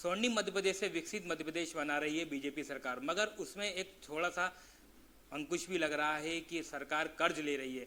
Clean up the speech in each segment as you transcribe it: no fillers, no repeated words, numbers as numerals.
स्वर्णिम मध्य प्रदेश से विकसित मध्य प्रदेश बना रही है बीजेपी सरकार, मगर उसमें एक थोड़ा सा अंकुश भी लग रहा है कि सरकार कर्ज ले रही है।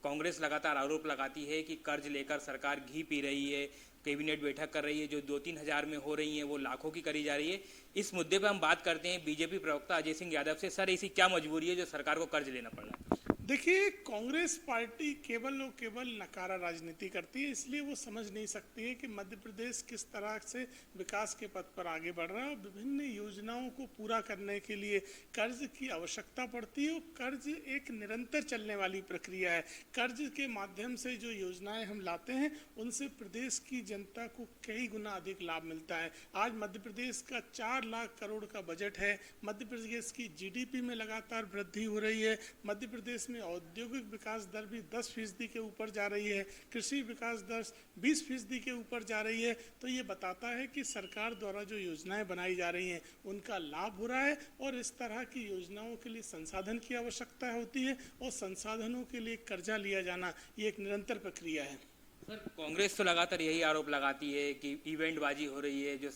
कांग्रेस लगातार आरोप लगाती है कि कर्ज लेकर सरकार घी पी रही है, कैबिनेट बैठक कर रही है, जो 2-3 हज़ार में हो रही है वो लाखों की करी जा रही है। इस मुद्दे पर हम बात करते हैं बीजेपी प्रवक्ता अजय सिंह यादव से। सर, ऐसी क्या मजबूरी है जो सरकार को कर्ज लेना पड़ रहा है? देखिए, कांग्रेस पार्टी केवल और केवल नकारा राजनीति करती है, इसलिए वो समझ नहीं सकती है कि मध्य प्रदेश किस तरह से विकास के पथ पर आगे बढ़ रहा है। विभिन्न योजनाओं को पूरा करने के लिए कर्ज की आवश्यकता पड़ती है और कर्ज एक निरंतर चलने वाली प्रक्रिया है। कर्ज के माध्यम से जो योजनाएं हम लाते हैं उनसे प्रदेश की जनता को कई गुना अधिक लाभ मिलता है। आज मध्य प्रदेश का 4 लाख करोड़ का बजट है। मध्य प्रदेश की जीडीपी में लगातार वृद्धि हो रही है। मध्य प्रदेश में औद्योगिक विकास दर भी 10% के ऊपर जा रही है। कृषि विकास दर 20% के ऊपर जा रही है। तो ये बताता है कि सरकार द्वारा जो योजनाएं बनाई जा रही हैं उनका लाभ हो रहा है और इस तरह की योजनाओं के लिए संसाधन की आवश्यकता होती है और संसाधनों के लिए कर्जा लिया जाना ये एक निरंतर प्रक्रिया है। सर, कांग्रेस तो लगातार यही आरोप लगाती है कि इवेंटबाजी हो रही है, जो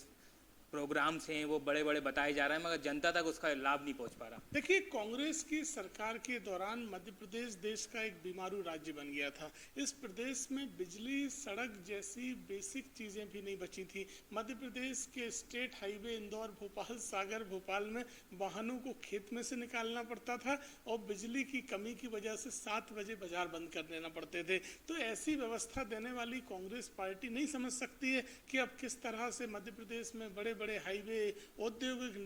प्रोग्राम्स हैं वो बड़े बड़े बताए जा रहे हैं, मगर जनता तक उसका लाभ नहीं पहुंच पा रहा। देखिए, कांग्रेस की सरकार के दौरान मध्य प्रदेश देश का एक बीमारू राज्य बन गया था। इस प्रदेश में बिजली, सड़क जैसी बेसिक चीज़ें भी नहीं बची थी। मध्य प्रदेश के स्टेट हाईवे इंदौर भोपाल सागर भोपाल में वाहनों को खेत में से निकालना पड़ता था और बिजली की कमी की वजह से 7 बजे बाजार बंद कर देना पड़ते थे। तो ऐसी व्यवस्था देने वाली कांग्रेस पार्टी नहीं समझ सकती है कि अब किस तरह से मध्य प्रदेश में बड़े बड़े हाईवे, औद्योगिक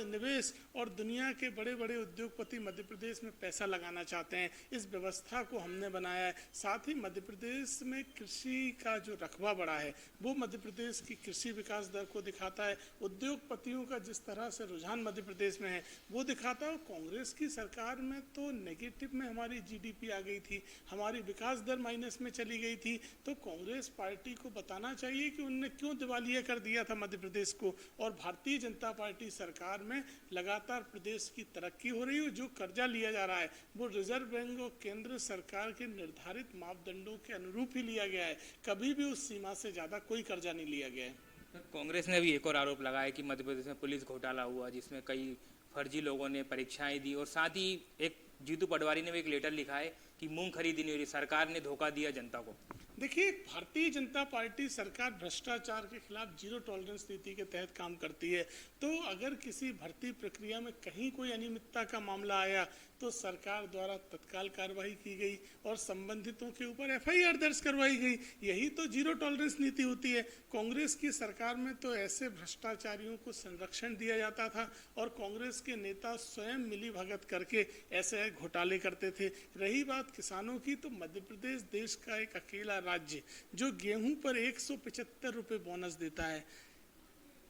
निवेश और दुनिया के बड़े बड़े उद्योगपति मध्य प्रदेश में पैसा लगाना चाहते हैं। इस व्यवस्था को हमने बनाया है। साथ ही मध्य प्रदेश में कृषि का जो रकबा बढ़ा है वो मध्य प्रदेश की कृषि विकास दर को दिखाता है। उद्योगपतियों का जिस तरह से रुझान मध्य प्रदेश में है वो दिखाता है। कांग्रेस की सरकार में तो नेगेटिव में हमारी जीडीपी आ गई थी, हमारी विकास दर माइनस में चली गई थी। तो कांग्रेस पार्टी को बताना चाहिए कि उनने क्यों दिवालिया कर दिया था मध्य प्रदेश को। और भारतीय जनता पार्टी सरकार में लगातार प्रदेश की तरक्की हो रही है। जो कर्जा लिया जा रहा है वो रिजर्व बैंक और केंद्र सरकार के निर्धारित मापदंडों के अनुरूप ही लिया गया है। कभी भी उस सीमा से ज़्यादा कोई कर्जा नहीं लिया गया है। कांग्रेस ने भी एक और आरोप लगाया कि मध्य प्रदेश में पुलिस घोटाला हुआ, जिसमें कई फर्जी लोगों ने परीक्षाएं दी, और साथ ही एक जीतू पटवारी ने भी एक लेटर लिखा है कि मूंग खरीदी नहीं हो रही, सरकार ने धोखा दिया जनता को। देखिए, भारतीय जनता पार्टी सरकार भ्रष्टाचार के खिलाफ जीरो टॉलरेंस नीति के तहत काम करती है। तो अगर किसी भर्ती प्रक्रिया में कहीं कोई अनियमितता का मामला आया तो सरकार द्वारा तत्काल कार्रवाई की गई और संबंधितों के ऊपर एफआईआर दर्ज करवाई गई। यही तो जीरो टॉलरेंस नीति होती है। कांग्रेस की सरकार में तो ऐसे भ्रष्टाचारियों को संरक्षण दिया जाता था और कांग्रेस के नेता स्वयं मिलीभगत करके ऐसे घोटाले करते थे। रही बात किसानों की, तो मध्य प्रदेश देश का एक अकेला राज्य जो गेहूं पर 175 रुपये बोनस देता है,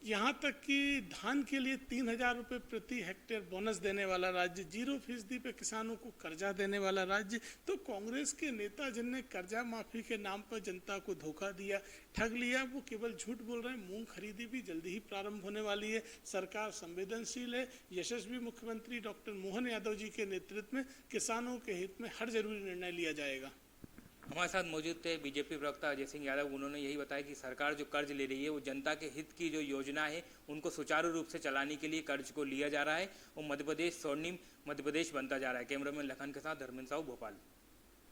यहाँ तक कि धान के लिए 3000 रुपये प्रति हेक्टेयर बोनस देने वाला राज्य, 0% पे किसानों को कर्जा देने वाला राज्य। तो कांग्रेस के नेता जिनने कर्जा माफी के नाम पर जनता को धोखा दिया, ठग लिया, वो केवल झूठ बोल रहे हैं। मूंग खरीदी भी जल्दी ही प्रारंभ होने वाली है। सरकार संवेदनशील है। यशस्वी मुख्यमंत्री डॉक्टर मोहन यादव जी के नेतृत्व में किसानों के हित में हर जरूरी निर्णय लिया जाएगा। हमारे साथ मौजूद थे बीजेपी प्रवक्ता अजय सिंह यादव। उन्होंने यही बताया कि सरकार जो कर्ज ले रही है वो जनता के हित की जो योजना है उनको सुचारू रूप से चलाने के लिए कर्ज को लिया जा रहा है और मध्य प्रदेश स्वर्णिम मध्य प्रदेश बनता जा रहा है। कैमरामैन लखन के साथ धर्मेंद्र साहू, भोपाल।